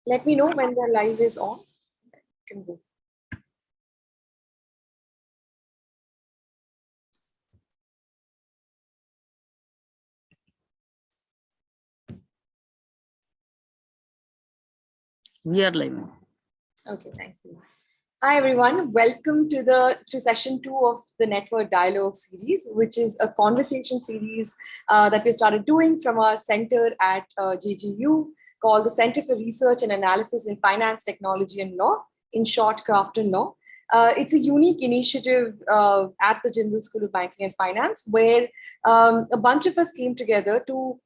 Let me know when the live is on. You can go. We are live. Okay, thank you. Hi everyone, welcome to session 2 of the Network Dialogue series, which is a conversation series that we started doing from our center at JGU called the Center for Research and Analysis in Finance, Technology and Law, in short, Crafton Law. It's a unique initiative at the Jindal School of Banking and Finance, where a bunch of us came together to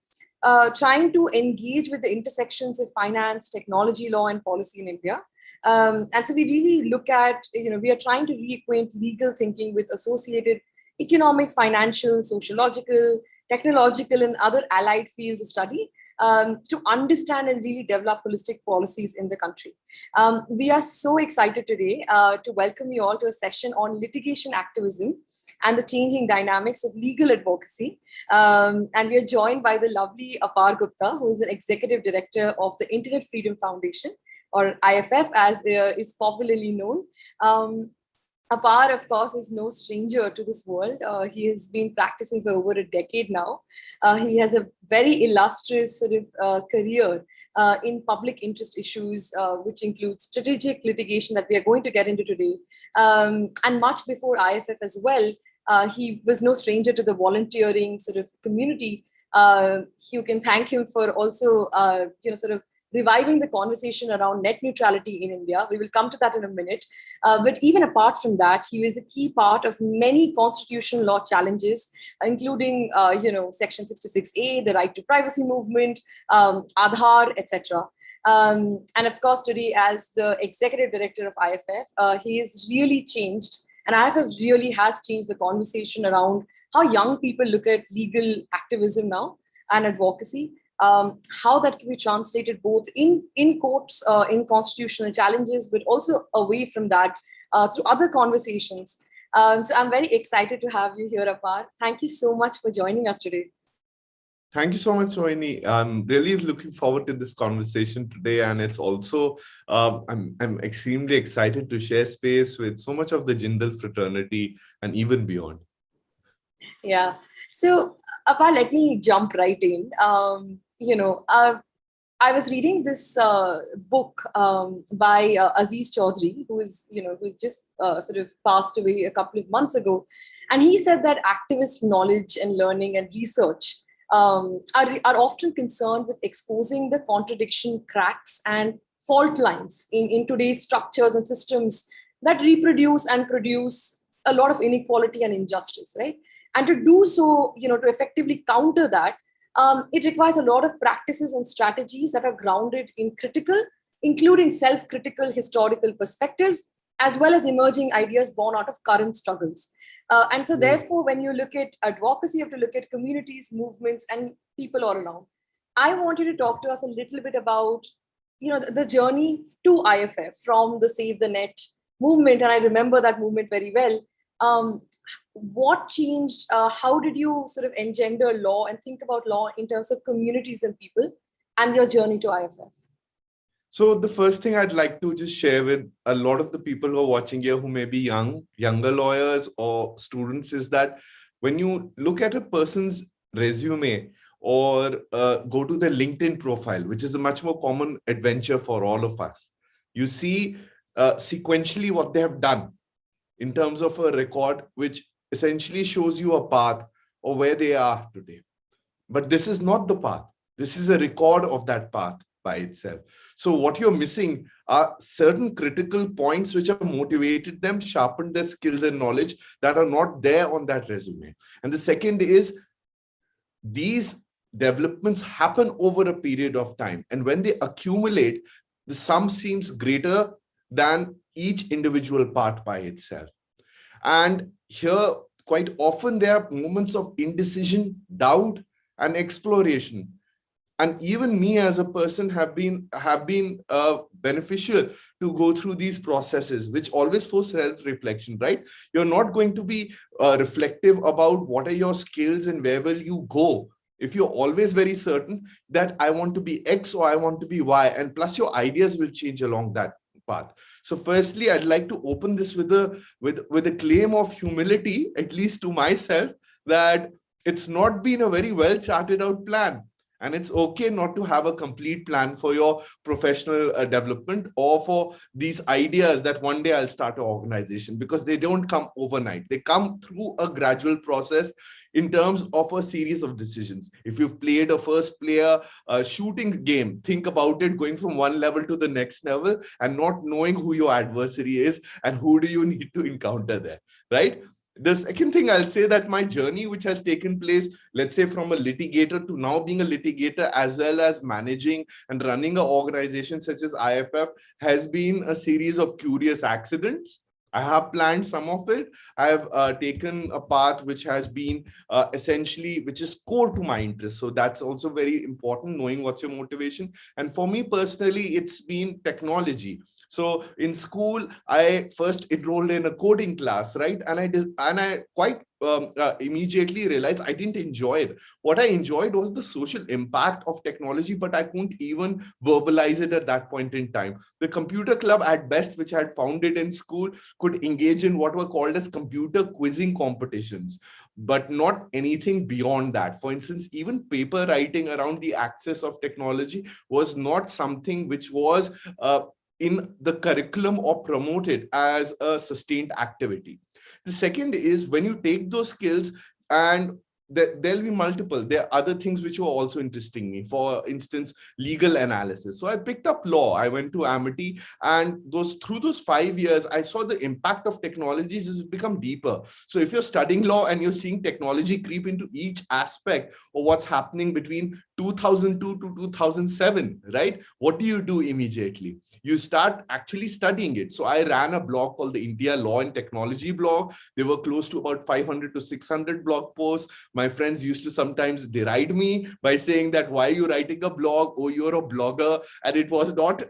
trying to engage with the intersections of finance, technology, law, and policy in India. And so we really look at, we are trying to reacquaint legal thinking with associated economic, financial, sociological, technological, and other allied fields of study to understand and really develop holistic policies in the country. We are so excited today to welcome you all to a session on litigation activism and the changing dynamics of legal advocacy. And we are joined by the lovely Apar Gupta, who is an executive director of the Internet Freedom Foundation, or IFF as is popularly known. Apar, of course, is no stranger to this world. He has been practicing for over a decade now. He has a very illustrious sort of career in public interest issues, which includes strategic litigation that we are going to get into today. And much before IFF as well, he was no stranger to the volunteering sort of community. You can thank him for also, sort of reviving the conversation around net neutrality in India. We will come to that in a minute. But even apart from that, he was a key part of many constitutional law challenges, including, Section 66A, the right to privacy movement, Aadhaar, etc. And of course, today as the executive director of IFF, he has really changed. And IFF really has changed the conversation around how young people look at legal activism now and advocacy. How that can be translated both in courts, in constitutional challenges, but also away from that through other conversations. So I'm very excited to have you here, Apar. Thank you so much for joining us today. Thank you so much, Sohini. I'm really looking forward to this conversation today. And it's also, I'm extremely excited to share space with so much of the Jindal fraternity and even beyond. Yeah. So, Apar, let me jump right in. I was reading this book by Aziz Chaudhry, who just sort of passed away a couple of months ago. And he said that activist knowledge and learning and research are often concerned with exposing the contradiction, cracks, and fault lines in today's structures and systems that reproduce and produce a lot of inequality and injustice, right? And to do so, to effectively counter that, it requires a lot of practices and strategies that are grounded in critical, including self-critical historical perspectives, as well as emerging ideas born out of current struggles. And so therefore, when you look at advocacy, you have to look at communities, movements, and people all around. I want you to talk to us a little bit about, the journey to IFF from the Save the Net movement. And I remember that movement very well. What changed? How did you sort of engender law and think about law in terms of communities and people and your journey to IFF? So the first thing I'd like to just share with a lot of the people who are watching here who may be younger lawyers or students is that when you look at a person's resume or go to their LinkedIn profile, which is a much more common adventure for all of us, you see sequentially what they have done in terms of a record, which essentially shows you a path of where they are today. But this is not the path. This is a record of that path by itself. So what you're missing are certain critical points which have motivated them, sharpened their skills and knowledge that are not there on that resume. And the second is these developments happen over a period of time. And when they accumulate, the sum seems greater than each individual part by itself. And here, quite often, there are moments of indecision, doubt, and exploration. And even me as a person have been beneficial to go through these processes, which always force self-reflection, right? You're not going to be reflective about what are your skills and where will you go If you're always very certain that I want to be X or I want to be Y, and plus your ideas will change along that path. So firstly, I'd like to open this with a claim of humility, at least to myself, that it's not been a very well charted out plan. And it's okay not to have a complete plan for your professional development or for these ideas that one day I'll start an organization, because they don't come overnight. They come through a gradual process in terms of a series of decisions. If you've played a first player shooting game, think about it going from one level to the next level and not knowing who your adversary is and who do you need to encounter there, right? The second thing I'll say, that my journey, which has taken place, let's say from a litigator to now being a litigator, as well as managing and running an organization such as IFF, has been a series of curious accidents. I have planned some of it. I have taken a path which has been essentially, which is core to my interest. So that's also very important, knowing what's your motivation. And for me personally, it's been technology. So in school, I first enrolled in a coding class, right? And I quite immediately realized I didn't enjoy it. What I enjoyed was the social impact of technology, but I couldn't even verbalize it at that point in time. The computer club at best, which I had founded in school, could engage in what were called as computer quizzing competitions, but not anything beyond that. For instance, even paper writing around the access of technology was not something which was in the curriculum or promoted as a sustained activity. The second is, when you take those skills, and there'll be multiple, there are other things which were also interesting me. For instance, legal analysis. So I picked up law. I went to Amity, and through those 5 years, I saw the impact of technologies has become deeper. So if you're studying law and you're seeing technology creep into each aspect of what's happening between 2002 to 2007, right? What do you do immediately? You start actually studying it. So I ran a blog called the India Law and Technology blog. There were close to about 500 to 600 blog posts. My friends used to sometimes deride me by saying that, why are you writing a blog? Oh, you're a blogger. And it was not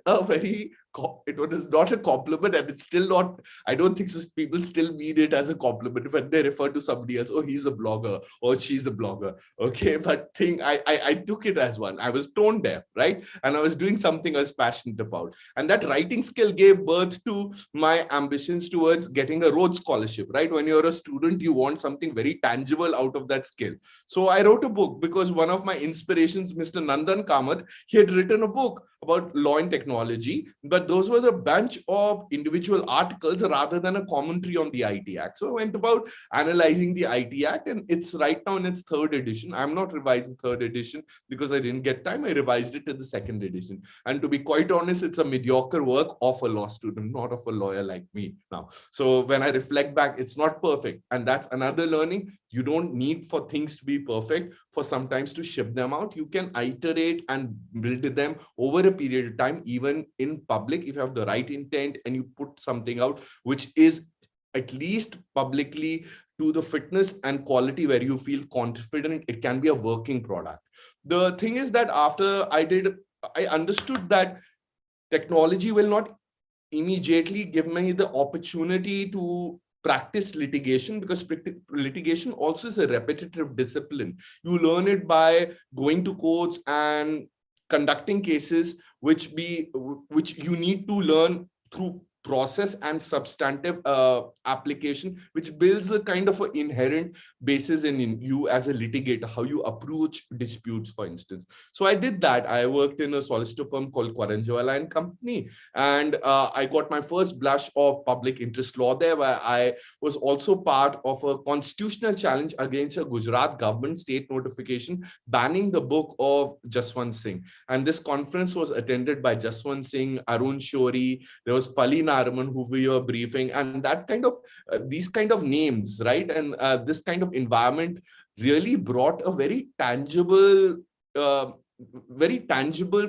a compliment, and it's still not, I don't think so. People still mean it as a compliment when they refer to somebody else. Oh, he's a blogger or she's a blogger. Okay. But I took it as one. I was tone deaf, right? And I was doing something I was passionate about. And that writing skill gave birth to my ambitions towards getting a Rhodes Scholarship, right? When you're a student, you want something very tangible out of that skill. So I wrote a book because one of my inspirations, Mr. Nandan Kamath, he had written a book about law and technology, but those were the bunch of individual articles rather than a commentary on the IT Act. So I went about analyzing the IT Act, and it's right now in its 3rd edition. I'm not revising 3rd edition because I didn't get time. I revised it to the 2nd edition. And to be quite honest, it's a mediocre work of a law student, not of a lawyer like me now. So when I reflect back, it's not perfect. And that's another learning. You don't need for things to be perfect for sometimes to ship them out. You can iterate and build them over a period of time, even in public, if you have the right intent and you put something out which is at least publicly to the fitness and quality where you feel confident, it can be a working product. The thing is that after I understood that technology will not immediately give me the opportunity to practice litigation, because litigation also is a repetitive discipline. You learn it by going to courts and conducting cases, which you need to learn through process and substantive application, which builds a kind of an inherent basis in you as a litigator, how you approach disputes, for instance. So I did that. I worked in a solicitor firm called Kwaranjawala and Company, and I got my first blush of public interest law there, where I was also part of a constitutional challenge against a Gujarat government state notification banning the book of Jaswant Singh. And this conference was attended by Jaswant Singh, Arun Shori, there was Fali Nariman, who we were briefing, and that kind of these kind of names, right? And this kind of environment really brought a very tangible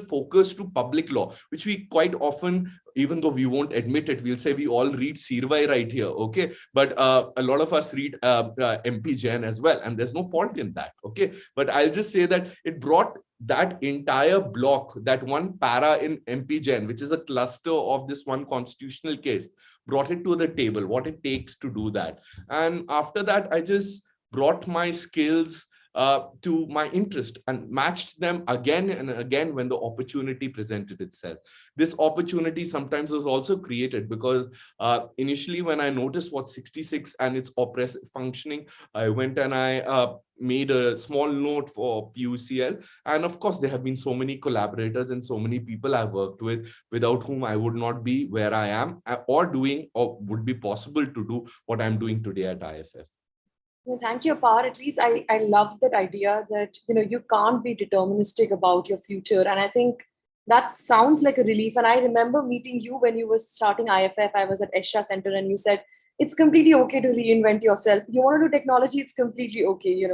focus to public law, which we quite often, even though we won't admit it, we'll say we all read Sirvai right here, okay? But a lot of us read MP Jain as well, and there's no fault in that, okay? But I'll just say that it brought that entire block, that one para in MP Jain, which is a cluster of this one constitutional case, brought it to the table, what it takes to do that. And after that, I just brought my skills to my interest and matched them again and again when the opportunity presented itself. This opportunity sometimes was also created because initially when I noticed what 66 and its oppressive functioning, I went and I made a small note for PUCL. And of course, there have been so many collaborators and so many people I've worked with, without whom I would not be where I am or doing, or would be possible to do what I'm doing today at IFF. Well, thank you, Apar. At least I love that idea that, you can't be deterministic about your future. And I think that sounds like a relief. And I remember meeting you when you were starting IFF. I was at Esha Center and you said, it's completely okay to reinvent yourself. You want to do technology, it's completely okay.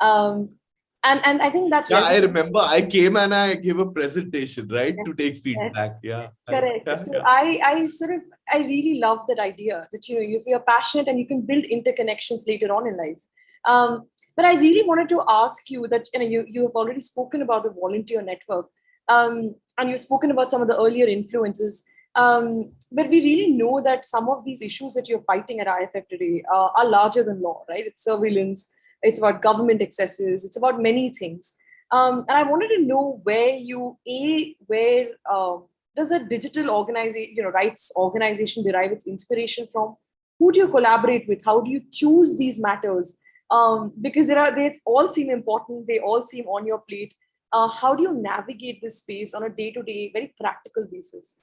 Um, and I think that Yeah, I resonates. remember I came and I gave a presentation, right, Yes, to take feedback. yes, Yeah, correct. yeah, So yeah. I really love that idea that, if you're passionate and you can build interconnections later on in life. But I really wanted to ask you that, you have already spoken about the volunteer network, and you've spoken about some of the earlier influences. But we really know that some of these issues that you're fighting at IFF today are larger than law, right? It's surveillance, it's about government excesses, it's about many things. And I wanted to know where does a digital organization, rights organization derive its inspiration from? Who do you collaborate with? How do you choose these matters? Because they all seem important. They all seem on your plate. How do you navigate this space on a day-to-day, very practical basis?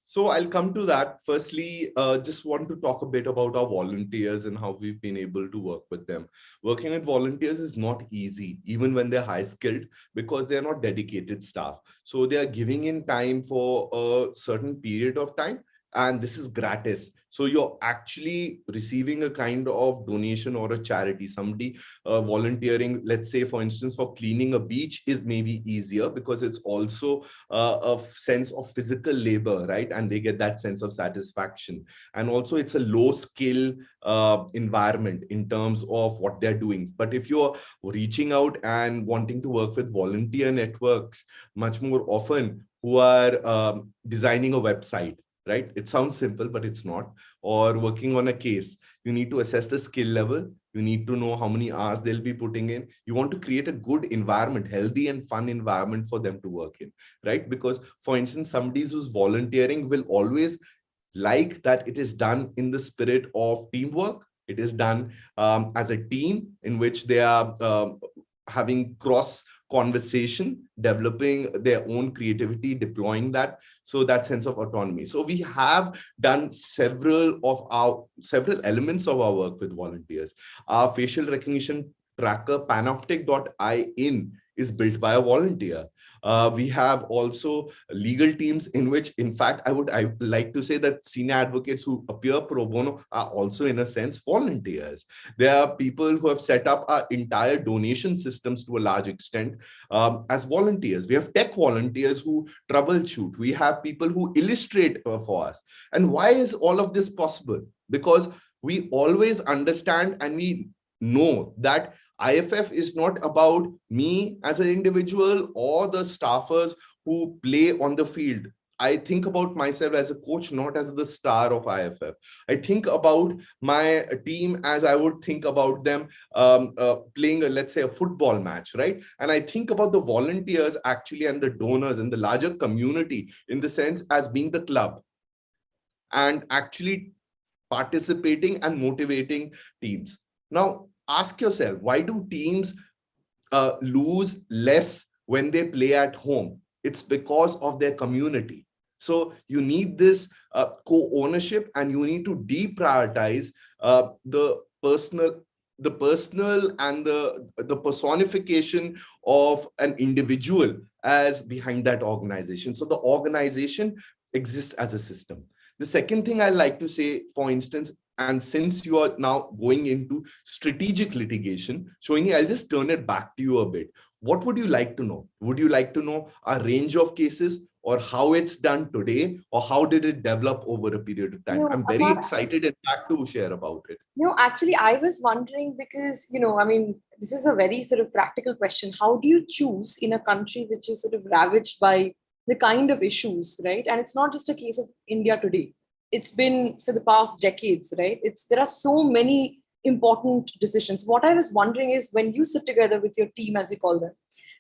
So I'll come to that. Firstly, just want to talk a bit about our volunteers and how we've been able to work with them. Working with volunteers is not easy, even when they're high skilled, because they're not dedicated staff. So they are giving in time for a certain period of time, and this is gratis. So you're actually receiving a kind of donation or a charity. Somebody volunteering, let's say, for instance, for cleaning a beach is maybe easier because it's also a sense of physical labor, right? And they get that sense of satisfaction. And also it's a low skill environment in terms of what they're doing. But if you're reaching out and wanting to work with volunteer networks much more often, who are designing a website, right? It sounds simple, but it's not. Or working on a case, you need to assess the skill level. You need to know how many hours they'll be putting in. You want to create a good environment, healthy and fun environment for them to work in, right? Because, for instance, somebody who's volunteering will always like that it is done in the spirit of teamwork. It is done as a team in which they are having cross conversation, developing their own creativity, deploying that. So that sense of autonomy. So we have done several elements of our work with volunteers. Our facial recognition tracker, panoptic.in, is built by a volunteer. We have also legal teams in which, in fact, I would like to say that senior advocates who appear pro bono are also, in a sense, volunteers. There are people who have set up our entire donation systems to a large extent as volunteers. We have tech volunteers who troubleshoot. We have people who illustrate for us. And why is all of this possible? Because we always understand and we know that IFF is not about me as an individual or the staffers who play on the field. I think about myself as a coach, not as the star of IFF. I think about my team as I would think about them playing, let's say, a football match, right? And I think about the volunteers actually and the donors and the larger community in the sense as being the club and actually participating and motivating teams. Now, ask yourself, why do teams lose less when they play at home? It's because of their community. So you need this co-ownership, and you need to deprioritize the personal and the personification of an individual as behind that organization. So the organization exists as a system. The second thing I like to say, for instance, and since you are now going into strategic litigation, Shoini, I'll just turn it back to you a bit. What would you like to know? Would you like to know a range of cases, or how it's done today, or how did it develop over a period of time? No, I'm very excited, in fact, to share about it. No, actually, I was wondering because, I mean, this is a very sort of practical question. How do you choose in a country which is sort of ravaged by the kind of issues, right? And it's not just a case of India today. It's been for the past decades, right? There are so many important decisions. What I was wondering is, when you sit together with your team, as you call them,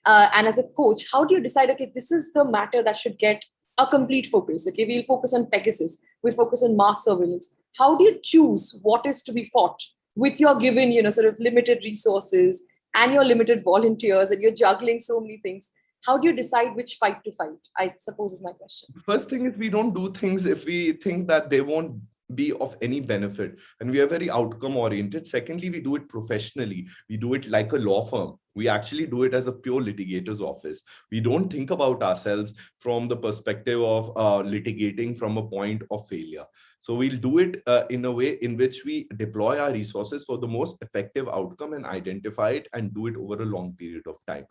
and as a coach, how do you decide, okay, this is the matter that should get a complete focus? Okay, we'll focus on Pegasus, we'll focus on mass surveillance. How do you choose what is to be fought with your given, sort of limited resources and your limited volunteers, and you're juggling so many things? How do you decide which fight to fight, I suppose, is my question. First thing is, we don't do things if we think that they won't be of any benefit, and we are very outcome oriented. Secondly, we do it professionally. We do it like a law firm. We actually do it as a pure litigator's office. We don't think about ourselves from the perspective of litigating from a point of failure. So we'll do it in a way in which we deploy our resources for the most effective outcome and identify it and do it over a long period of time.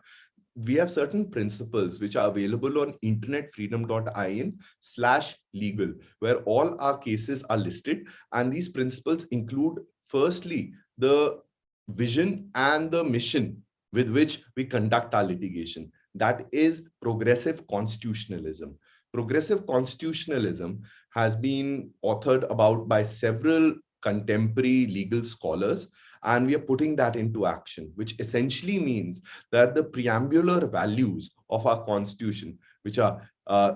We have certain principles which are available on internetfreedom.in/legal, where all our cases are listed. And these principles include, firstly, the vision and the mission with which we conduct our litigation. That is progressive constitutionalism. Progressive constitutionalism has been authored about by several contemporary legal scholars, and we are putting that into action, which essentially means that the preambular values of our constitution, which are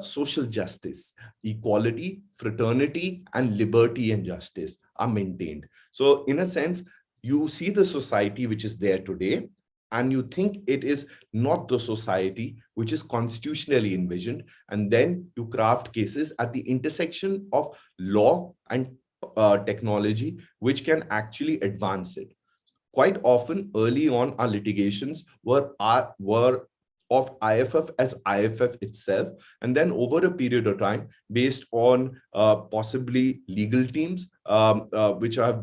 social justice, equality, fraternity, and liberty and justice, are maintained. So in a sense, you see the society which is there today, and you think it is not the society which is constitutionally envisioned, and then you craft cases at the intersection of law and technology, which can actually advance it. Quite often, early on, our litigations were of IFF as IFF itself, and then over a period of time, based on possibly legal teams, which are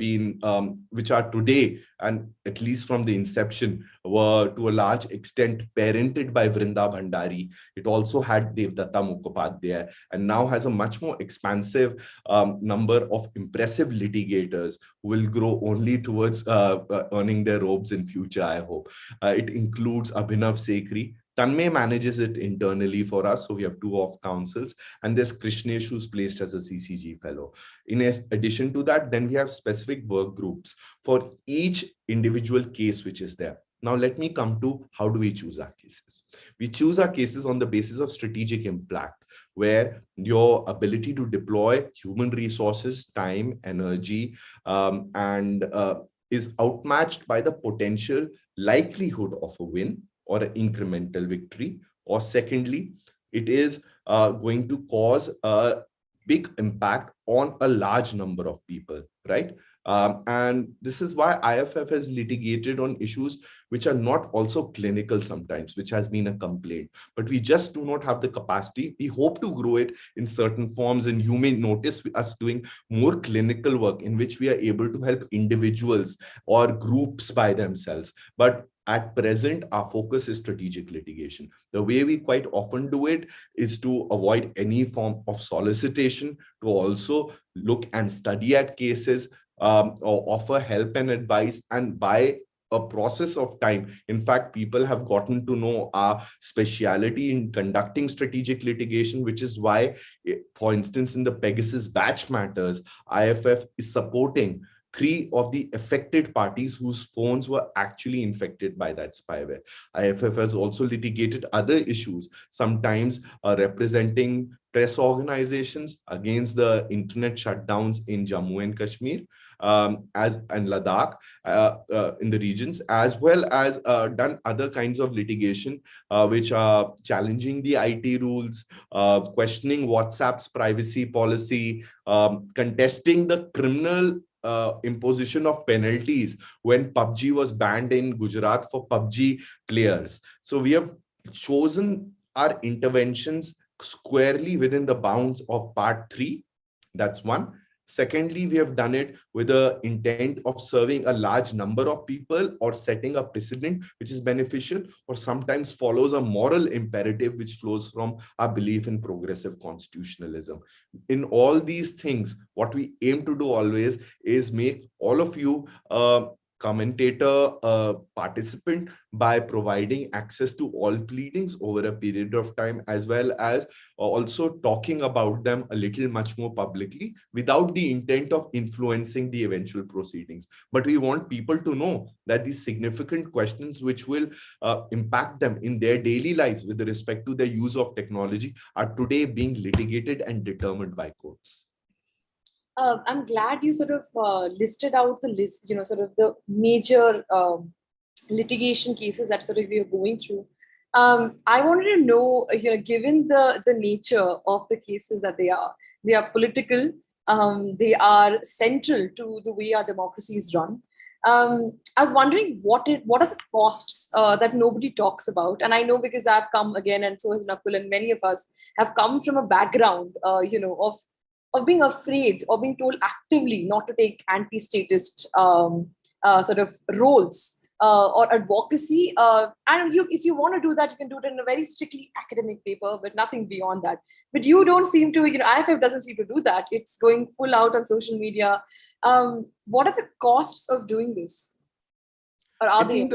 today, and at least from the inception, were to a large extent parented by Vrinda Bhandari. It also had Devdatta Mukhopadhyay, and now has a much more expansive number of impressive litigators who will grow only towards earning their robes in future, I hope. It includes Abhinav Sekhri. Tanmay manages it internally for us, so we have 2 off counsels, and there's Krishnesh, who's placed as a CCG fellow. In addition to that, then we have specific work groups for each individual case which is there. Now, let me come to how do we choose our cases. We choose our cases on the basis of strategic impact, where your ability to deploy human resources, time, energy, is outmatched by the potential likelihood of a win or an incremental victory. Or secondly, it is going to cause a big impact on a large number of people, right? And this is why IFF has litigated on issues which are not also clinical sometimes, which has been a complaint, but we just do not have the capacity. We hope to grow it in certain forms, and you may notice us doing more clinical work in which we are able to help individuals or groups by themselves. But at present, our focus is strategic litigation. The way we quite often do it is to avoid any form of solicitation, to also look and study at cases, or offer help and advice, and by a process of time. In fact, people have gotten to know our speciality in conducting strategic litigation, which is why, for instance, in the Pegasus batch matters, IFF is supporting 3 of the affected parties whose phones were actually infected by that spyware. IFF has also litigated other issues, sometimes representing press organizations against the internet shutdowns in Jammu and Kashmir, and Ladakh, in the regions, as well as done other kinds of litigation which are challenging the IT rules, questioning WhatsApp's privacy policy, contesting the criminal imposition of penalties when PUBG was banned in Gujarat for PUBG players. So we have chosen our interventions squarely within the bounds of part 3. That's one. Secondly, we have done it with the intent of serving a large number of people, or setting a precedent which is beneficial, or sometimes follows a moral imperative which flows from our belief in progressive constitutionalism. In all these things, what we aim to do always is make all of you commentator, a participant by providing access to all pleadings over a period of time, as well as also talking about them a little much more publicly without the intent of influencing the eventual proceedings. But we want people to know that these significant questions which will impact them in their daily lives with respect to the use of technology are today being litigated and determined by courts. I'm glad you sort of listed out the list, sort of the major litigation cases that sort of we are going through. I wanted to know, given the nature of the cases that they are political, they are central to the way our democracy is run. I was wondering what are the costs that nobody talks about, and I know because I've come again, and so has Nakul, and many of us have come from a background, of being afraid or being told actively not to take anti-statist sort of roles or advocacy. And if you want to do that, you can do it in a very strictly academic paper, but nothing beyond that. But you don't seem to, IFF doesn't seem to do that. It's going full out on social media. What are the costs of doing this? Or are they?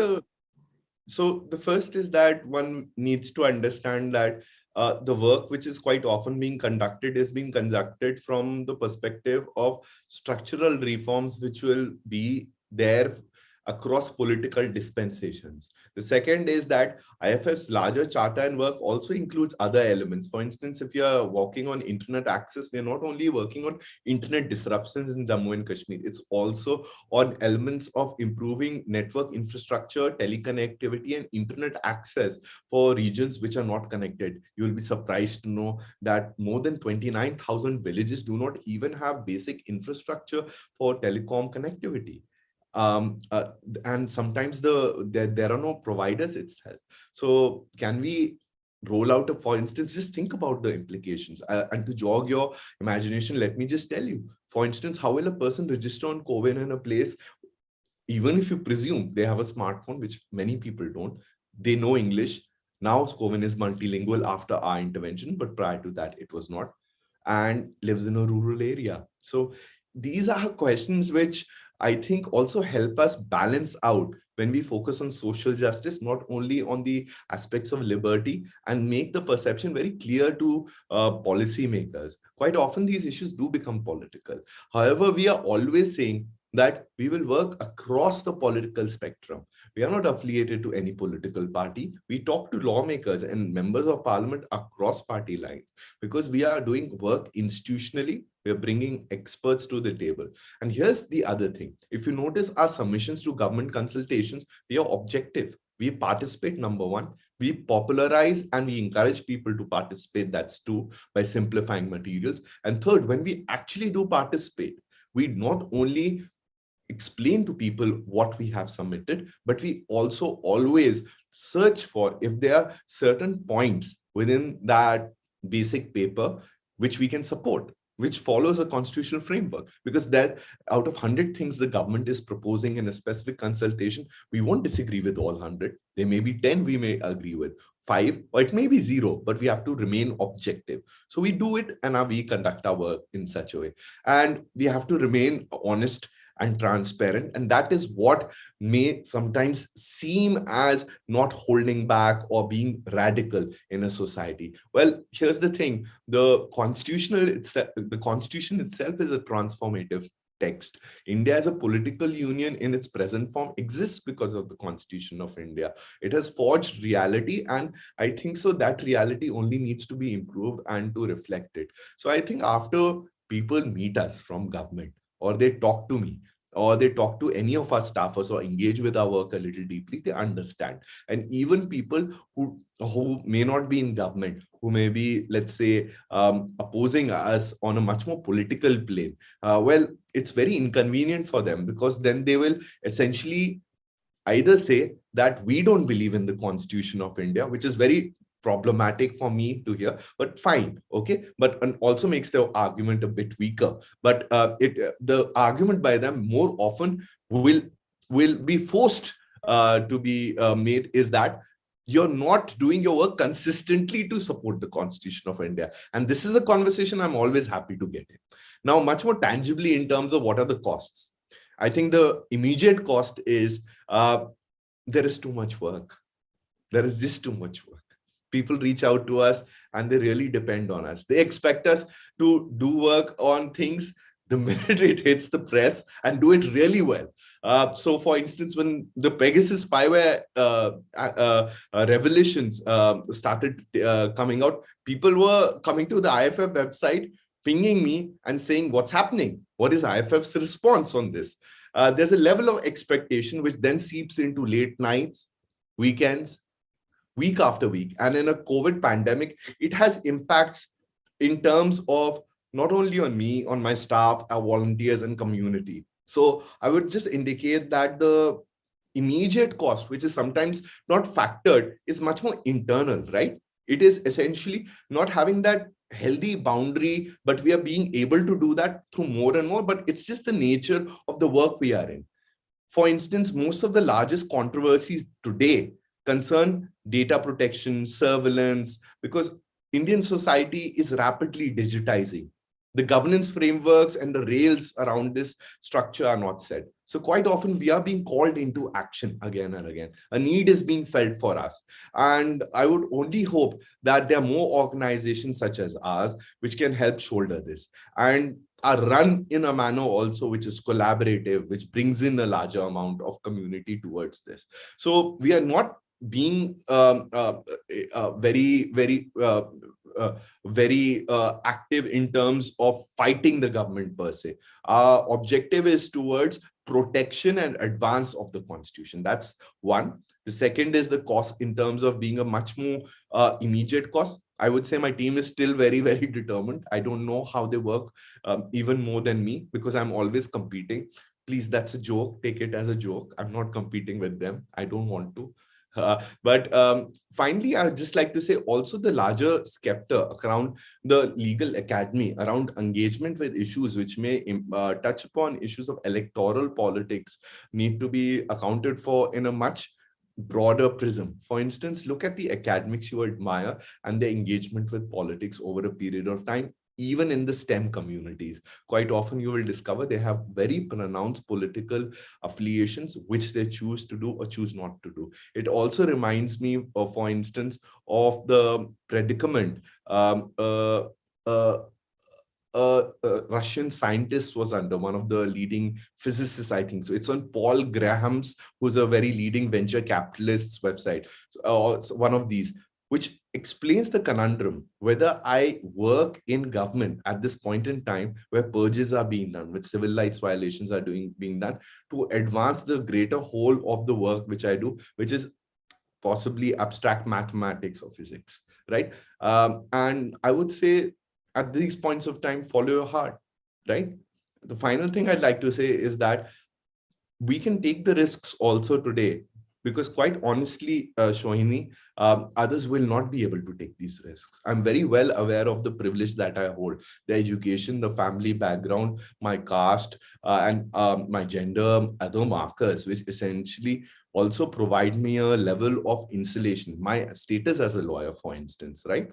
So the first is that one needs to understand that the work which is quite often being conducted is being conducted from the perspective of structural reforms which will be there across political dispensations. The second is that IFF's larger charter and work also includes other elements. For instance, if you are working on internet access, we are not only working on internet disruptions in Jammu and Kashmir, it's also on elements of improving network infrastructure, teleconnectivity, and internet access for regions which are not connected. You will be surprised to know that more than 29,000 villages do not even have basic infrastructure for telecom connectivity. And sometimes there are no providers itself. So can we roll out for instance, just think about the implications, and to jog your imagination, let me just tell you, for instance, how will a person register on CoWIN in a place, even if you presume they have a smartphone, which many people don't, they know English. Now CoWIN is multilingual after our intervention, but prior to that it was not, and lives in a rural area. So these are questions which I think also help us balance out when we focus on social justice, not only on the aspects of liberty, and make the perception very clear to policymakers. Quite often these issues do become political. However, we are always saying that we will work across the political spectrum. We are not affiliated to any political party. We talk to lawmakers and members of parliament across party lines because we are doing work institutionally. We are bringing experts to the table. And here's the other thing. If you notice our submissions to government consultations, we are objective. We participate, number one. We popularize and we encourage people to participate. That's two, by simplifying materials. And third, when we actually do participate, we not only explain to people what we have submitted, but we also always search for if there are certain points within that basic paper which we can support, which follows a constitutional framework. Because that out of 100 things the government is proposing in a specific consultation, we won't disagree with all 100. There may be 10 we may agree with, 5, or it may be 0, but we have to remain objective. So we do it and we conduct our work in such a way. And we have to remain honest and transparent. And that is what may sometimes seem as not holding back or being radical in a society. Well, here's the thing. The constitution itself is a transformative text. India as a political union in its present form exists because of the Constitution of India. It has forged reality, and I think so that reality only needs to be improved and to reflect it. So I think after people meet us from government, or they talk to me, or they talk to any of our staffers or engage with our work a little deeply, they understand. And even people who may not be in government, who may be, let's say, opposing us on a much more political plane, well, it's very inconvenient for them, because then they will essentially either say that we don't believe in the Constitution of India, which is very problematic for me to hear, but fine, okay, but also makes the argument a bit weaker. But the argument by them more often will be forced to be made is that you're not doing your work consistently to support the Constitution of India. And this is a conversation I'm always happy to get in. Now, much more tangibly in terms of what are the costs. I think the immediate cost is there is too much work. There is just too much work. People reach out to us and they really depend on us. They expect us to do work on things the minute it hits the press and do it really well. So, for instance, when the Pegasus spyware revelations started coming out, people were coming to the IFF website, pinging me and saying, "What's happening? What is IFF's response on this?" There's a level of expectation which then seeps into late nights, weekends, week after week. And in a COVID pandemic, it has impacts in terms of not only on me, on my staff, our volunteers and community. So I would just indicate that the immediate cost, which is sometimes not factored, is much more internal, right? It is essentially not having that healthy boundary, but we are being able to do that through more and more, but it's just the nature of the work we are in. For instance, most of the largest controversies today concern data protection, surveillance, because Indian society is rapidly digitizing. The governance frameworks and the rails around this structure are not set. So quite often we are being called into action again and again. A need is being felt for us. And I would only hope that there are more organizations such as ours which can help shoulder this and are run in a manner also which is collaborative, which brings in a larger amount of community towards this. So we are not being very active in terms of fighting the government per se. Our objective is towards protection and advance of the constitution. That's one. The second is the cost in terms of being a much more immediate cost. I would say my team is still very, very determined. I don't know how they work even more than me because I'm always competing. Please, that's a joke. Take it as a joke. I'm not competing with them. I don't want to. But finally, I would just like to say also the larger scepter around the legal academy, around engagement with issues which may touch upon issues of electoral politics, need to be accounted for in a much broader prism. For instance, look at the academics you admire and their engagement with politics over a period of time. Even in the STEM communities, quite often you will discover they have very pronounced political affiliations, which they choose to do or choose not to do. It also reminds me, of, for instance, of the predicament Russian scientist was under, one of the leading physicists, I think. So it's on Paul Graham's, who's a very leading venture capitalist website, so one of these, which explains the conundrum whether I work in government at this point in time where purges are being done, with civil rights violations are being done to advance the greater whole of the work which I do, which is possibly abstract mathematics or physics, right? And I would say at these points of time, follow your heart, right? The final thing I'd like to say is that we can take the risks also today, because quite honestly, Shohini, others will not be able to take these risks. I'm very well aware of the privilege that I hold, the education, the family background, my caste, and my gender, other markers, which essentially also provide me a level of insulation. My status as a lawyer, for instance, right?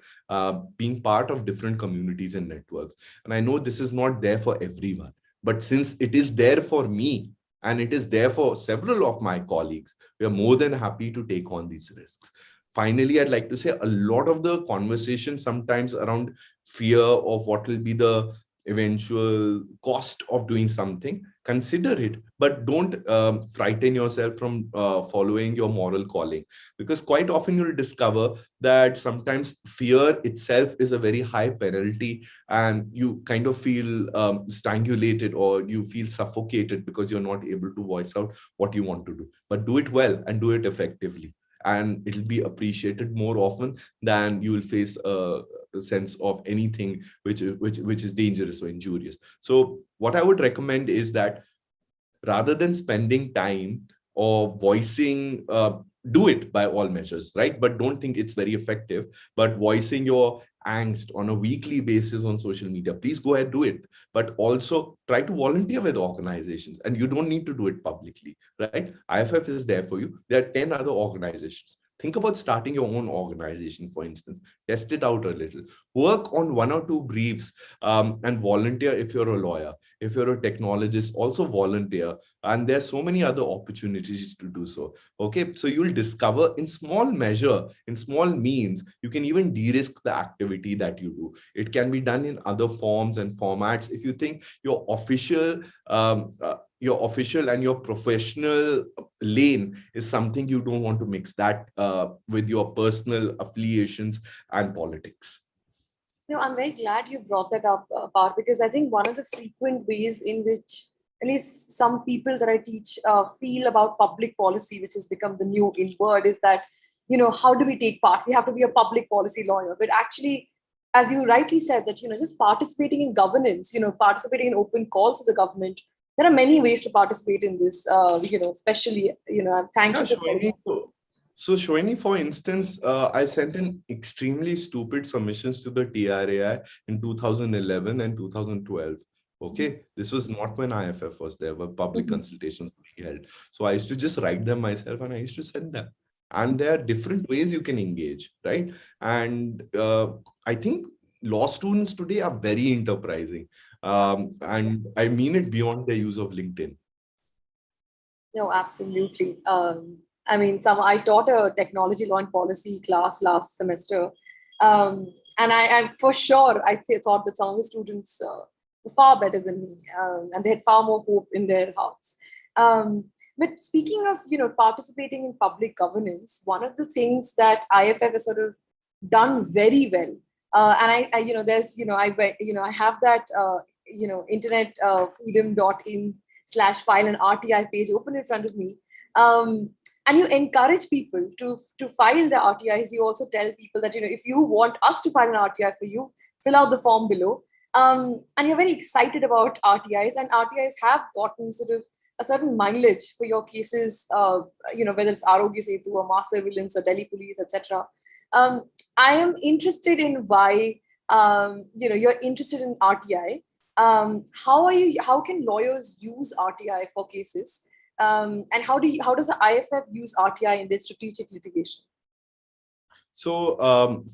Being part of different communities and networks. And I know this is not there for everyone, but since it is there for me, and it is there for several of my colleagues, we are more than happy to take on these risks. Finally, I'd like to say a lot of the conversation sometimes around fear of what will be the eventual cost of doing something, consider it, but don't frighten yourself from following your moral calling, because quite often you'll discover that sometimes fear itself is a very high penalty, and you kind of feel strangulated, or you feel suffocated because you're not able to voice out what you want to do. But do it well and do it effectively, and it'll be appreciated more often than you will face a sense of anything which is dangerous or injurious. So what I would recommend is that rather than spending time or voicing, do it by all measures, right? But don't think it's very effective. But voicing your angst on a weekly basis on social media, please go ahead, do it. But also try to volunteer with organizations, and you don't need to do it publicly, right? IFF is there for you. There are 10 other organizations. Think about starting your own organization, for instance. Test it out a little. Work on one or two briefs, and volunteer if you're a lawyer. If you're a technologist, also volunteer. And there's so many other opportunities to do so. Okay, so you'll discover in small measure, in small means, you can even de-risk the activity that you do. It can be done in other forms and formats. If you think your official and your professional lane is something, you don't want to mix that with your personal affiliations and politics. No, I'm very glad you brought that up, Parth, because I think one of the frequent ways in which at least some people that I teach feel about public policy, which has become the new in word, is that, how do we take part? We have to be a public policy lawyer. But actually, as you rightly said, that, just participating in governance, participating in open calls to the government, there are many ways to participate in this, especially, thank Yeah, you for Shwani. So, Shwani, for instance, I sent in extremely stupid submissions to the TRAI in 2011 and 2012. Okay, this was not when IFF was there, were public consultations being held. So I used to just write them myself and I used to send them. And there are different ways you can engage, right? And I think law students today are very enterprising. And I mean it beyond the use of LinkedIn. No, absolutely. I mean, I taught a technology law and policy class last semester, and I for sure thought that some of the students were far better than me, and they had far more hope in their hearts. But speaking of participating in public governance, one of the things that IFF has sort of done very well, and I have that internet freedom.in/file an RTI page open in front of me. And you encourage people to file the RTIs. You also tell people that, if you want us to file an RTI for you, fill out the form below. And you're very excited about RTIs, and RTIs have gotten sort of a certain mileage for your cases, whether it's Arogya Setu or mass surveillance or Delhi police, etc. I am interested in why, you're interested in RTI. How can lawyers use RTI for cases? And how does the IFF use RTI in their strategic litigation? So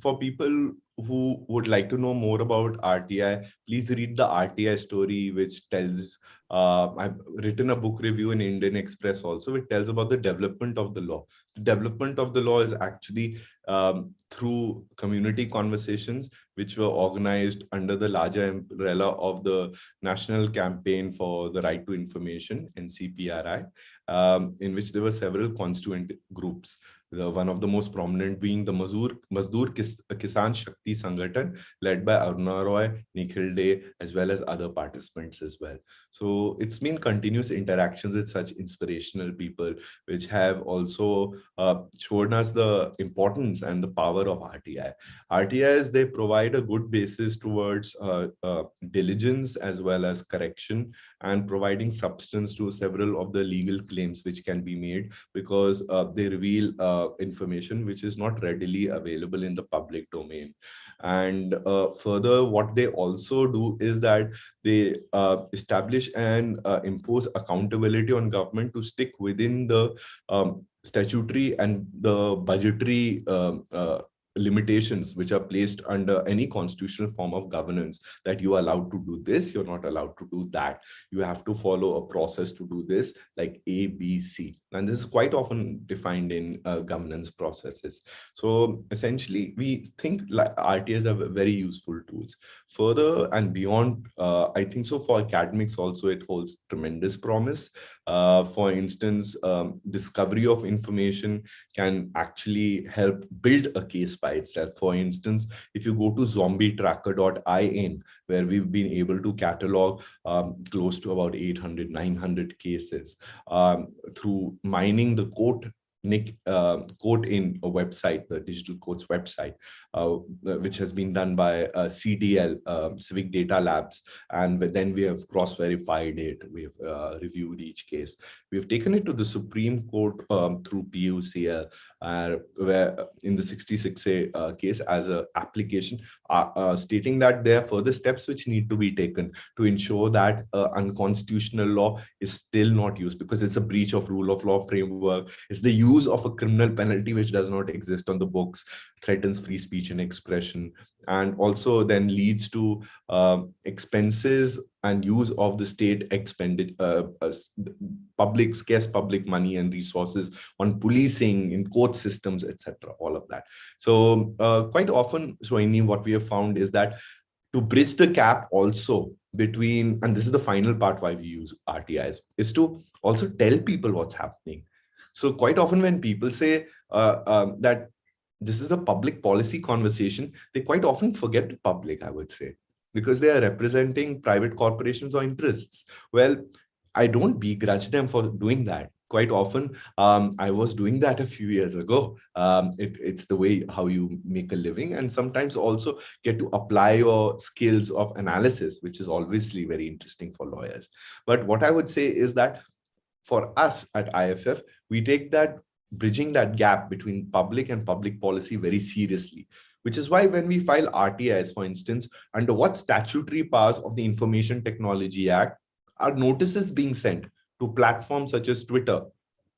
for people who would like to know more about RTI, please read the RTI story, which tells, I've written a book review in Indian Express also, which tells about the development of the law. The development of the law is actually through community conversations, which were organized under the larger umbrella of the National Campaign for the Right to Information, NCPRI, in which there were several constituent groups. One of the most prominent being the Mazdoor Kisan Shakti Sangathan, led by Aruna Roy, Nikhil Dey, as well as other participants as well. So it's been continuous interactions with such inspirational people, which have also shown us the importance and the power of RTI. RTIs, they provide a good basis towards diligence as well as correction, and providing substance to several of the legal claims which can be made, because they reveal information which is not readily available in the public domain. And further, what they also do is that they establish and impose accountability on government to stick within the statutory and the budgetary limitations which are placed under any constitutional form of governance, that you are allowed to do this, you're not allowed to do that, you have to follow a process to do this, like A, B, C. And this is quite often defined in governance processes. So essentially, we think like RTIs are very useful tools. Further and beyond, I think so for academics also, it holds tremendous promise. For instance, discovery of information can actually help build a case by itself. For instance, if you go to zombietracker.in, where we've been able to catalog close to about 800, 900 cases through mining the court in a website, the digital courts website, which has been done by CDL, Civic Data Labs. And then we have cross-verified it. We have reviewed each case. We've taken it to the Supreme Court through PUCL. where in the 66A case as an application, stating that there are further steps which need to be taken to ensure that unconstitutional law is still not used, because it's a breach of rule of law framework. It's the use of a criminal penalty which does not exist on the books, threatens free speech and expression, and also then leads to expenses and use of the state scarce public money and resources on policing, in court systems, etc. All of that. So quite often, Sohini, what we have found is that to bridge the gap also between, and this is the final part why we use RTIs, is to also tell people what's happening. So quite often when people say that this is a public policy conversation, they quite often forget the public, I would say, because they are representing private corporations or interests. Well, I don't begrudge them for doing that. Quite often, I was doing that a few years ago. It's the way how you make a living, and sometimes also get to apply your skills of analysis, which is obviously very interesting for lawyers. But what I would say is that for us at IFF, we take that bridging that gap between public and public policy very seriously, which is why when we file RTIs, for instance, under what statutory powers of the Information Technology Act are notices being sent to platforms such as Twitter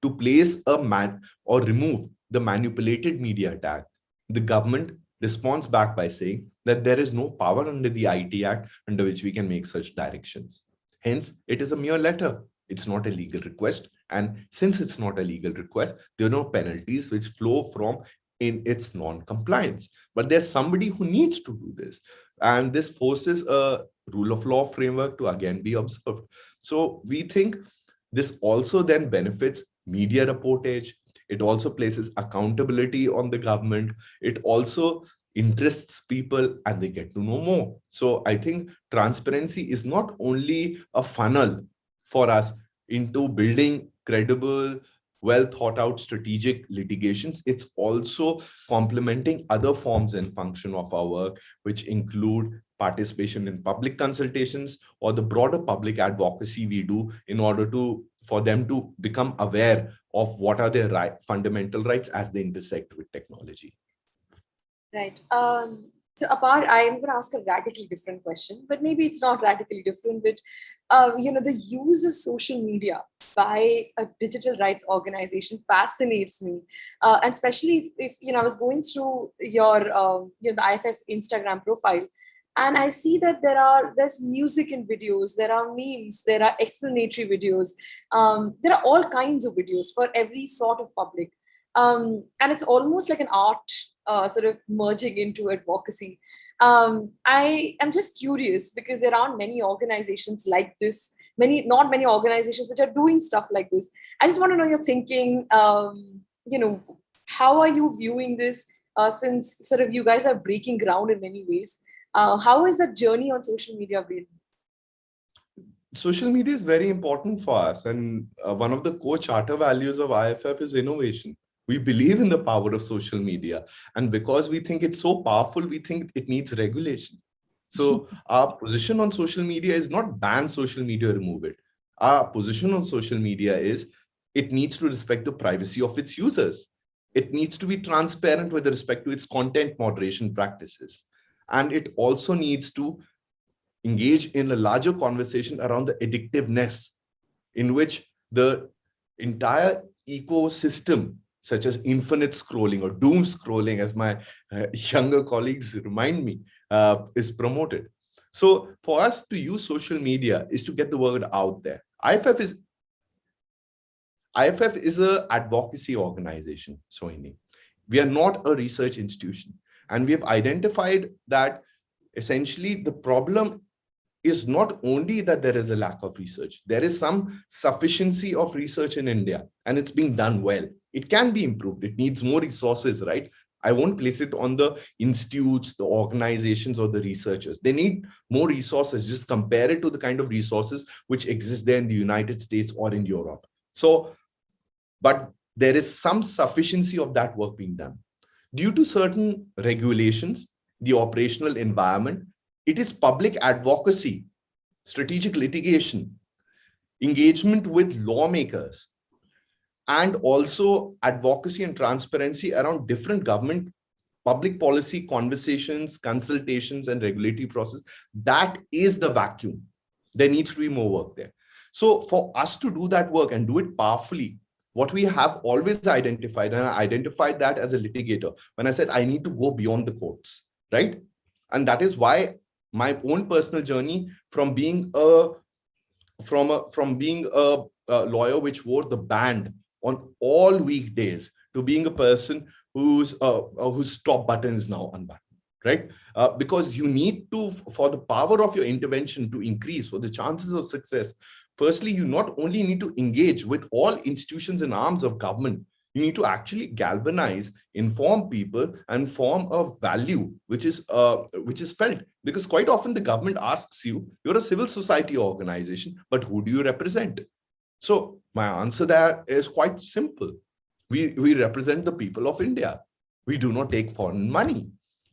to place or remove the manipulated media tag. The government responds back by saying that there is no power under the IT Act under which we can make such directions. Hence, it is a mere letter. It's not a legal request. And since it's not a legal request, there are no penalties which flow from in its non-compliance. But there's somebody who needs to do this. And this forces a rule of law framework to again be observed. So we think this also then benefits media reportage. It also places accountability on the government. It also interests people and they get to know more. So I think transparency is not only a funnel for us into building credible, well thought out strategic litigations, it's also complementing other forms and function of our work, which include participation in public consultations or the broader public advocacy we do in order for them to become aware of what are their fundamental rights as they intersect with technology. Right. So apart, I'm going to ask a radically different question, but maybe it's not radically different, but the use of social media by a digital rights organization fascinates me. And especially if I was going through your, the IFS Instagram profile, and I see that there's music and videos, there are memes, there are explanatory videos, there are all kinds of videos for every sort of public. And it's almost like an art sort of merging into advocacy. I am just curious because there aren't many organizations like this, not many organizations which are doing stuff like this. I just want to know your thinking, how are you viewing this since sort of you guys are breaking ground in many ways? How is that journey on social media been? Social media is very important for us. And one of the core charter values of IFF is innovation. We believe in the power of social media. And because we think it's so powerful, we think it needs regulation. So our position on social media is not ban social media, remove it. Our position on social media is it needs to respect the privacy of its users. It needs to be transparent with respect to its content moderation practices. And it also needs to engage in a larger conversation around the addictiveness in which the entire ecosystem, such as infinite scrolling or doom scrolling, as my younger colleagues remind me, is promoted. So for us to use social media is to get the word out there. IFF is an advocacy organization, Sohini. We are not a research institution. And we have identified that essentially the problem is not only that there is a lack of research, there is some sufficiency of research in India and it's being done well. It can be improved. It needs more resources, right? I won't place it on the institutes, the organizations or the researchers. They need more resources. Just compare it to the kind of resources which exist there in the United States or in Europe. So, but there is some sufficiency of that work being done. Due to certain regulations, the operational environment, it is public advocacy, strategic litigation, engagement with lawmakers, and also advocacy and transparency around different government public policy conversations, consultations, and regulatory process. That is the vacuum. There needs to be more work there. So for us to do that work and do it powerfully, what we have always identified, and I identified that as a litigator, when I said I need to go beyond the courts, right? And that is why my own personal journey from being a lawyer which wore the band on all weekdays to being a person whose top button is now unbuttoned, right? Because you need to, for the power of your intervention to increase, for the chances of success, firstly, you not only need to engage with all institutions and arms of government, you need to actually galvanize, inform people, and form a value which is felt. Because quite often the government asks you, you're a civil society organization, but who do you represent? So my answer there is quite simple. We represent the people of India. We do not take foreign money.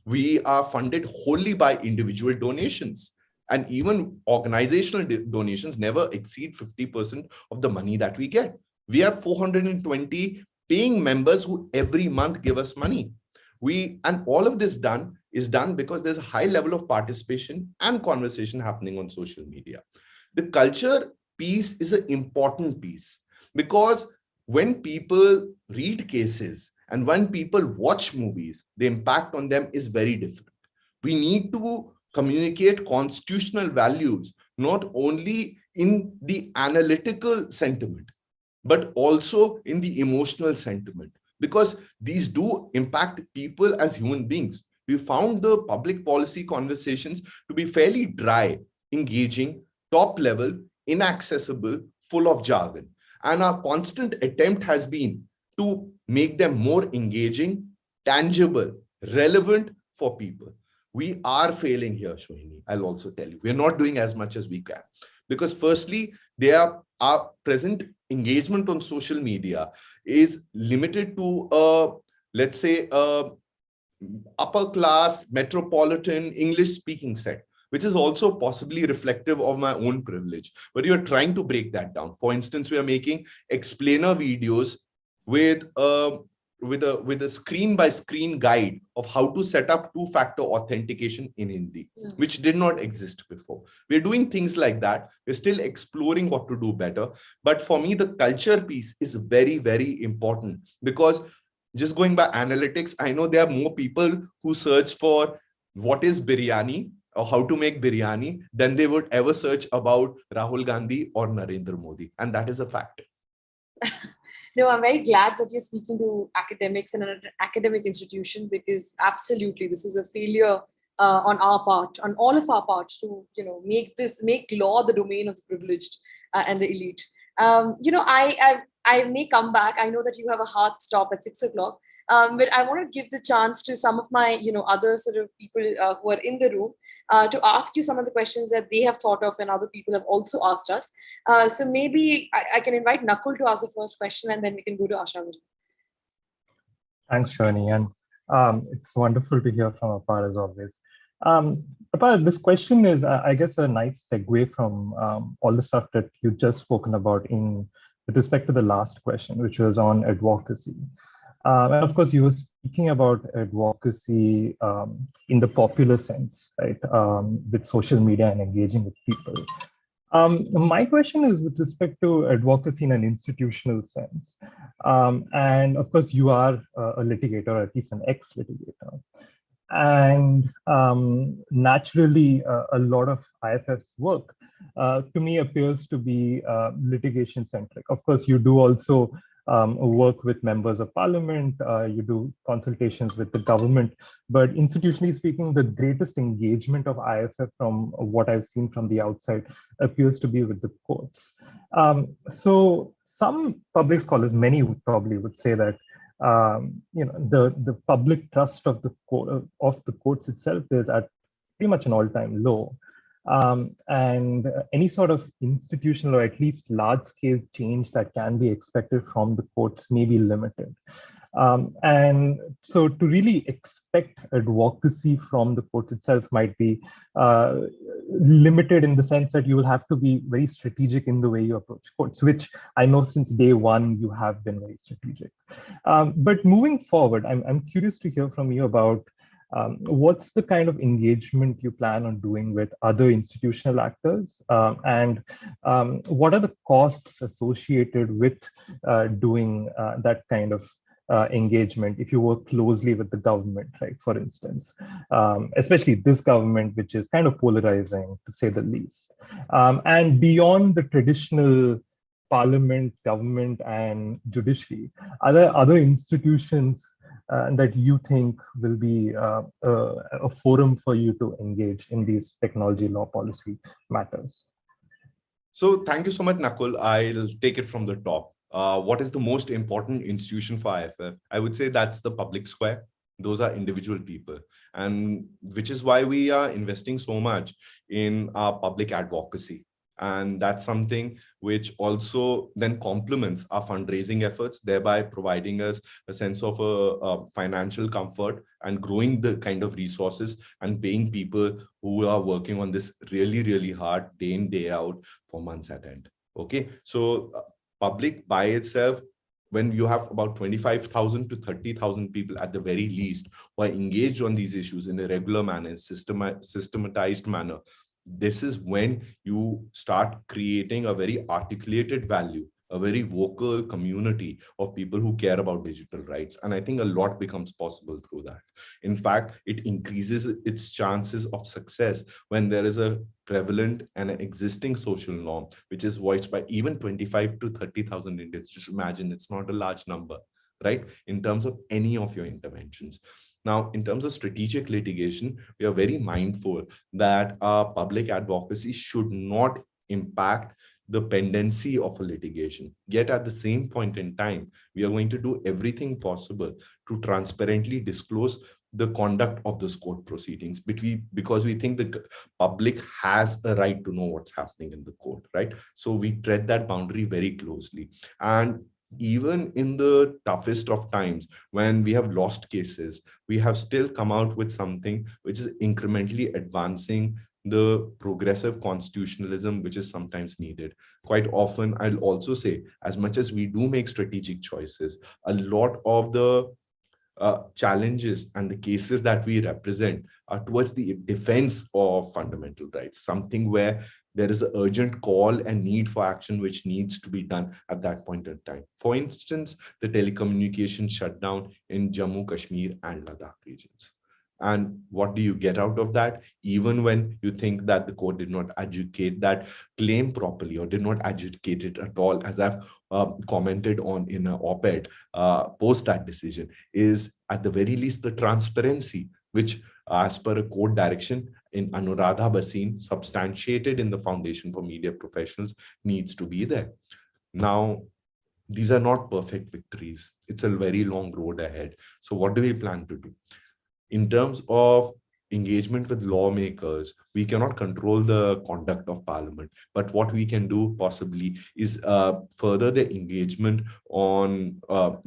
We are funded wholly by individual donations. And even organizational donations never exceed 50% of the money that we get. We have 420 paying members who every month give us money. And all of this is done because there's a high level of participation and conversation happening on social media. The culture piece is an important piece, because when people read cases and when people watch movies, the impact on them is very different. We need to communicate constitutional values, not only in the analytical sentiment, but also in the emotional sentiment, because these do impact people as human beings. We found the public policy conversations to be fairly dry, engaging, top level, inaccessible, full of jargon. And our constant attempt has been to make them more engaging, tangible, relevant for people. We are failing here, Shohini. I'll also tell you, we're not doing as much as we can. Because firstly, our present engagement on social media is limited to, let's say, upper class, metropolitan, English speaking set, which is also possibly reflective of my own privilege. But you're trying to break that down. For instance, we are making explainer videos with a screen-by-screen guide of how to set up two-factor authentication in Hindi, which did not exist before. We're doing things like that. We're still exploring what to do better. But for me, the culture piece is very, very important, because just going by analytics, I know there are more people who search for what is biryani or how to make biryani than they would ever search about Rahul Gandhi or Narendra Modi. And that is a fact. No, I'm very glad that you're speaking to academics and an academic institution, because absolutely this is a failure on our part, on all of our parts, to make law the domain of the privileged and the elite. I may come back. I know that you have a hard stop at 6 o'clock, but I want to give the chance to some of my other sort of people who are in the room to ask you some of the questions that they have thought of and other people have also asked us. So maybe I can invite Nakul to ask the first question, and then we can go to Asha. Thanks, Shani, and it's wonderful to hear from Apar as always. Apar, this question is, I guess, a nice segue from all the stuff that you've just spoken about with respect to the last question, which was on advocacy. And of course, you were speaking about advocacy in the popular sense, right, with social media and engaging with people. My question is with respect to advocacy in an institutional sense. And of course, you are a litigator, or at least an ex-litigator. And naturally, a lot of IFF's work to me appears to be litigation centric. Of course, you do also work with members of parliament, you do consultations with the government, but institutionally speaking, the greatest engagement of IFF from what I've seen from the outside appears to be with the courts. So some public scholars, many probably would say that the public trust of the courts itself is at pretty much an all-time low. And any sort of institutional or at least large-scale change that can be expected from the courts may be limited. And so to really expect advocacy from the courts itself might be limited in the sense that you will have to be very strategic in the way you approach courts, which I know since day one you have been very strategic. But moving forward, I'm curious to hear from you about what's the kind of engagement you plan on doing with other institutional actors, and what are the costs associated with doing that kind of engagement if you work closely with the government, right? For instance, especially this government, which is kind of polarizing to say the least. And beyond the traditional parliament, government, and judiciary, are there other institutions that you think will be a forum for you to engage in these technology law policy matters? So thank you so much, Nakul. I'll take it from the top. What is the most important institution for IFF? I would say that's the public square. Those are individual people, and which is why we are investing so much in our public advocacy. And that's something which also then complements our fundraising efforts, thereby providing us a sense of a financial comfort and growing the kind of resources and paying people who are working on this really, really hard day in, day out for months at end. Okay, so public by itself, when you have about 25,000 to 30,000 people at the very least who are engaged on these issues in a regular manner, systematized manner, this is when you start creating a very articulated value, a very vocal community of people who care about digital rights. And I think a lot becomes possible through that. In fact, it increases its chances of success when there is a prevalent and an existing social norm, which is voiced by even 25 to 30,000 Indians. Just imagine, it's not a large number, right? In terms of any of your interventions. Now, in terms of strategic litigation, we are very mindful that our public advocacy should not impact the pendency of a litigation. Yet at the same point in time, we are going to do everything possible to transparently disclose the conduct of those court proceedings because we think the public has a right to know what's happening in the court, right? So we tread that boundary very closely. And even in the toughest of times, when we have lost cases, we have still come out with something which is incrementally advancing the progressive constitutionalism which is sometimes needed. Quite often, I'll also say, as much as we do make strategic choices, a lot of the challenges and the cases that we represent are towards the defense of fundamental rights, something where there is an urgent call and need for action which needs to be done at that point in time. For instance, the telecommunication shutdown in Jammu, Kashmir and Ladakh regions. And what do you get out of that? Even when you think that the court did not adjudicate that claim properly or did not adjudicate it at all, as I've commented on in an op-ed post that decision, is at the very least the transparency, which as per a court direction in Anuradha Bhasin, substantiated in the Foundation for Media Professionals, needs to be there. Now, these are not perfect victories. It's a very long road ahead. So what do we plan to do? In terms of engagement with lawmakers, we cannot control the conduct of parliament, but what we can do possibly is further the engagement on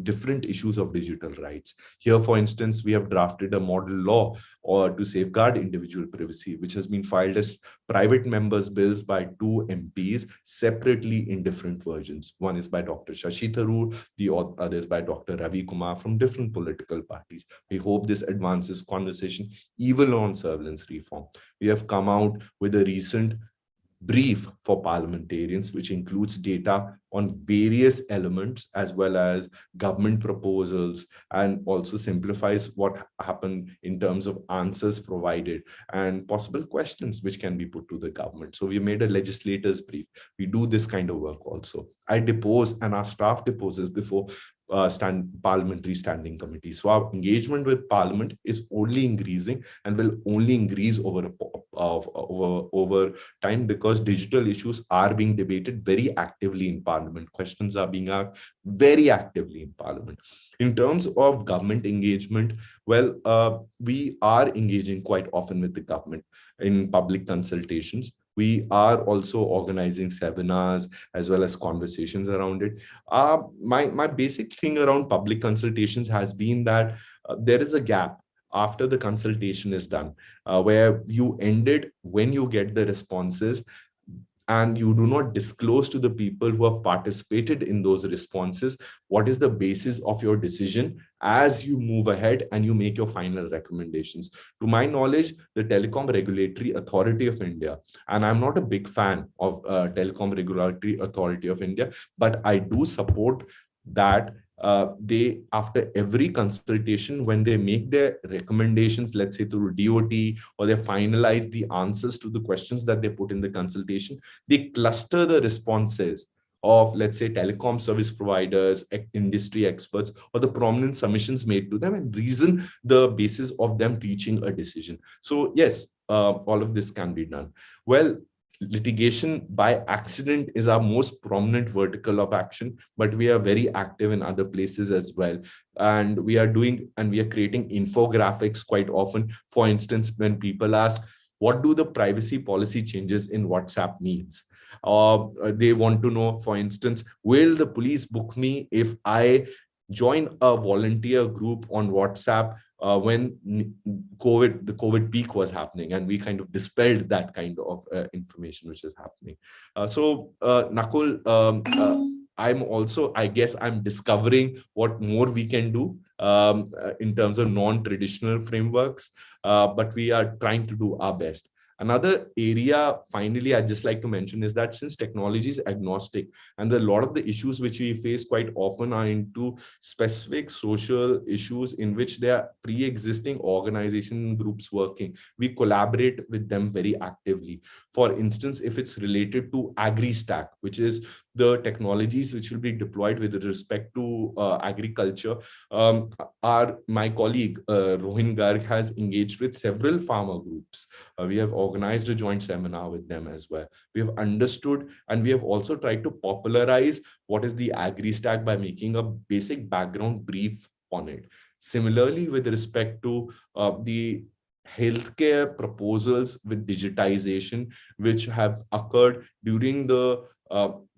different issues of digital rights. Here, for instance, we have drafted a model law to safeguard individual privacy, which has been filed as private members' bills by 2 MPs separately in different versions. One is by Dr. Shashi Tharoor, the other is by Dr. Ravi Kumar from different political parties. We hope this advances conversation even on surveillance reform. We have come out with a recent brief for parliamentarians, which includes data on various elements as well as government proposals, and also simplifies what happened in terms of answers provided and possible questions which can be put to the government. So we made a legislator's brief. We do this kind of work also. I depose and our staff deposes before parliamentary standing committee. So our engagement with parliament is only increasing and will only increase over time, because digital issues are being debated very actively in parliament. Questions are being asked very actively in parliament. In terms of government engagement, well, we are engaging quite often with the government in public consultations. We are also organizing seminars as well as conversations around it. My basic thing around public consultations has been that there is a gap after the consultation is done, where you end it when you get the responses, and you do not disclose to the people who have participated in those responses what is the basis of your decision as you move ahead and you make your final recommendations. To my knowledge, the Telecom Regulatory Authority of India, and I'm not a big fan of Telecom Regulatory Authority of India, but I do support that they, after every consultation, when they make their recommendations, let's say through DOT, or they finalize the answers to the questions that they put in the consultation, they cluster the responses of, let's say, telecom service providers, industry experts, or the prominent submissions made to them, and reason the basis of them reaching a decision. So yes, all of this can be done. Well, litigation by accident is our most prominent vertical of action, but we are very active in other places as well. And we are creating infographics quite often. For instance, when people ask, what do the privacy policy changes in WhatsApp means? They want to know, for instance, will the police book me if I join a volunteer group on WhatsApp when the COVID peak was happening, and we kind of dispelled that kind of information which is happening. Nakul, I guess I'm discovering what more we can do in terms of non-traditional frameworks, but we are trying to do our best. Another area, finally, I'd just like to mention is that since technology is agnostic, and a lot of the issues which we face quite often are into specific social issues in which there are pre-existing organization groups working, we collaborate with them very actively. For instance, if it's related to AgriStack, which is the technologies which will be deployed with respect to agriculture, my colleague Rohin Garg has engaged with several farmer groups. We have organized a joint seminar with them as well. We have understood, and we have also tried to popularize what is the AgriStack by making a basic background brief on it. Similarly, with respect to the healthcare proposals with digitization, which have occurred during the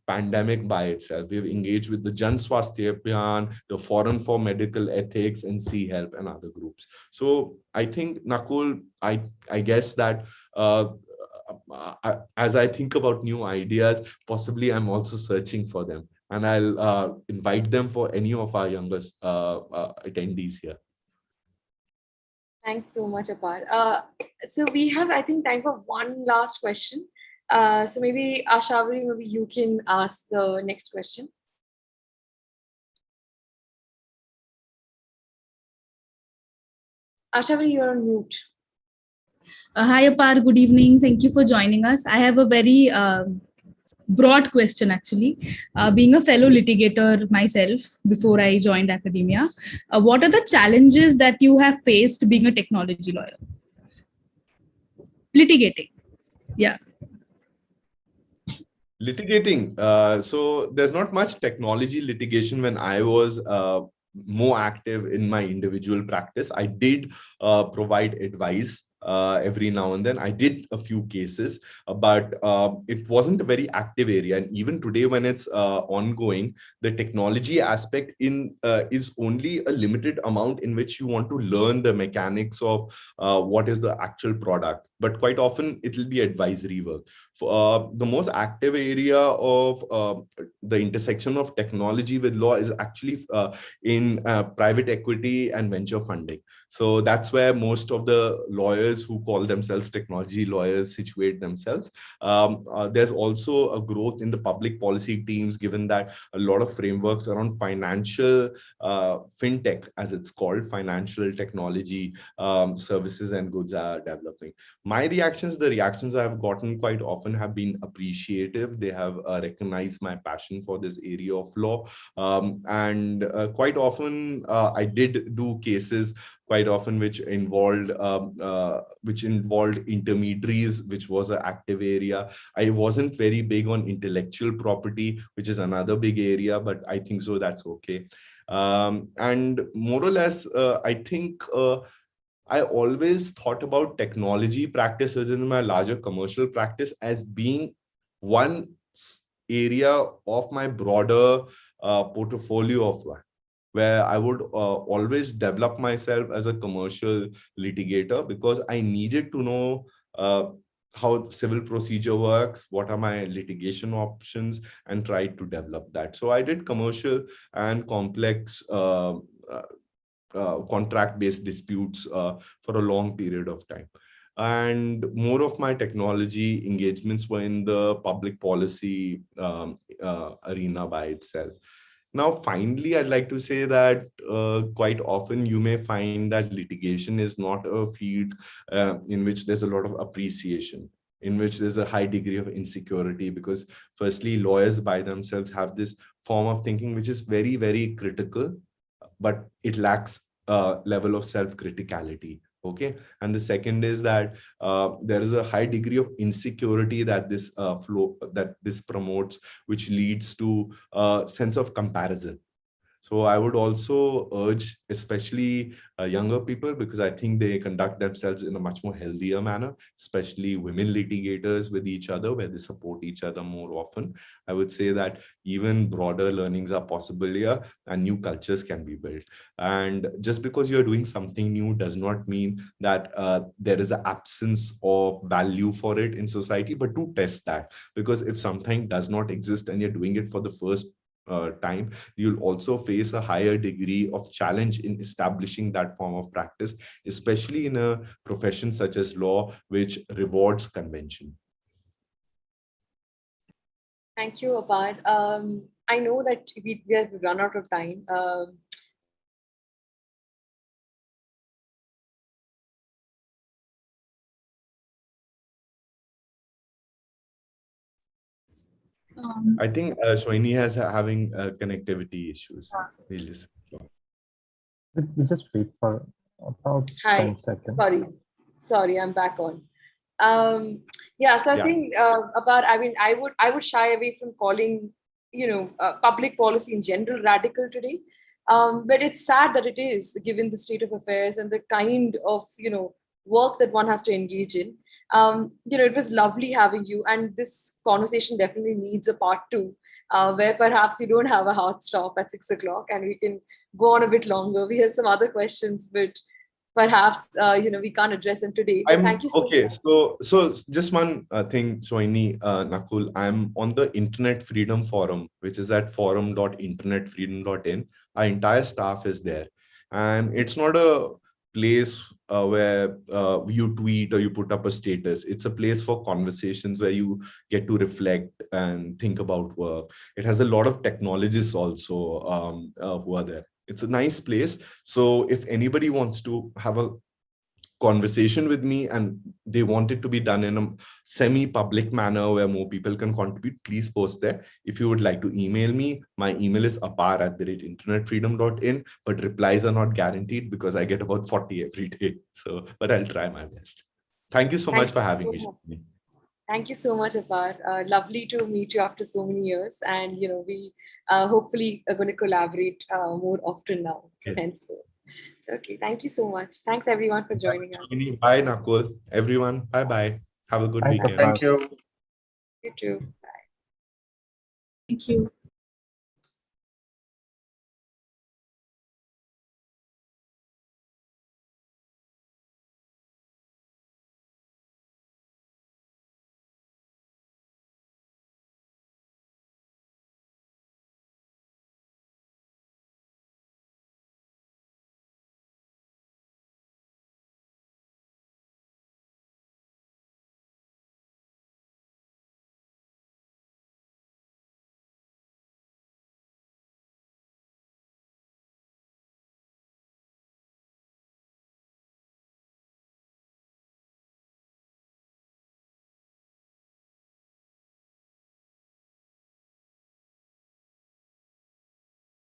pandemic by itself. We have engaged with the Jan Swasthya Abhiyan, the Forum for Medical Ethics, and Sea Help, and other groups. So I think, Nakul, I guess that as I think about new ideas, possibly I'm also searching for them. And I'll invite them for any of our youngest attendees here. Thanks so much, Apar. So we have, I think, time for one last question. So maybe Ashavari, maybe you can ask the next question. Ashavari, you're on mute. Hi, Apar. Good evening. Thank you for joining us. I have a very broad question, actually. Being a fellow litigator myself before I joined academia, what are the challenges that you have faced being a technology lawyer? Litigating. Yeah. Litigating. So there's not much technology litigation when I was more active in my individual practice. I did provide advice every now and then. I did a few cases, but it wasn't a very active area. And even today, when it's ongoing, the technology aspect is only a limited amount in which you want to learn the mechanics of what is the actual product. But quite often it will be advisory work. The most active area of the intersection of technology with law is actually in private equity and venture funding. So that's where most of the lawyers who call themselves technology lawyers situate themselves. There's also a growth in the public policy teams, given that a lot of frameworks around financial fintech, as it's called, financial technology services and goods are developing. My reactions, the reactions I've gotten quite often have been appreciative. They have recognized my passion for this area of law. And quite often I did do cases quite often which involved intermediaries, which was an active area. I wasn't very big on intellectual property, which is another big area, but I think so that's okay. And more or less, I think I always thought about technology practice within my larger commercial practice as being one area of my broader portfolio of work, where I would always develop myself as a commercial litigator, because I needed to know how civil procedure works, what are my litigation options, and try to develop that. So I did commercial and complex contract-based disputes for a long period of time. And more of my technology engagements were in the public policy arena by itself. Now, finally, I'd like to say that quite often you may find that litigation is not a field in which there's a lot of appreciation, in which there's a high degree of insecurity, because firstly, lawyers by themselves have this form of thinking which is very, very critical, but it lacks a level of self-criticality. Okay. And the second is that there is a high degree of insecurity that this promotes, which leads to a sense of comparison. So I would also urge, especially younger people, because I think they conduct themselves in a much more healthier manner, especially women litigators with each other, where they support each other more often. I would say that even broader learnings are possible here and new cultures can be built. And just because you're doing something new does not mean that there is an absence of value for it in society, but to test that, because if something does not exist and you're doing it for the first time, you'll also face a higher degree of challenge in establishing that form of practice, especially in a profession such as law, which rewards convention. Thank you, Apar. I know that we have run out of time. I think Shwani has having connectivity issues. We'll just wait for about Hi. 10 seconds. Sorry, I'm back on. Yeah, so I was saying about, I mean, I would shy away from calling, public policy in general radical today. But it's sad that it is, given the state of affairs and the kind of, work that one has to engage in. It was lovely having you, and this conversation definitely needs a part 2, where perhaps you don't have a hard stop at 6 o'clock and we can go on a bit longer. We have some other questions, but perhaps we can't address them today. But thank you so much. So just one thing, Shwani, Nakul, I'm on the Internet Freedom Forum, which is at forum.internetfreedom.in. Our entire staff is there, and it's not a place where you tweet or you put up a status. It's a place for conversations where you get to reflect and think about work. It has a lot of technologists also who are there. It's a nice place. So if anybody wants to have a conversation with me and they want it to be done in a semi-public manner where more people can contribute, please post there. If you would like to email me, my email is apar@internetfreedom.in, but replies are not guaranteed because I get about 40 every day. So, but I'll try my best. Thank you so much for having me. Thank you so much, Apar. Lovely to meet you after so many years. And, we hopefully are going to collaborate more often now. Yes. Henceforth. Okay, thank you so much. Thanks everyone for joining us. Bye, Nakul. Everyone, bye-bye. Have a good weekend. Thank you. You too. Bye. Thank you.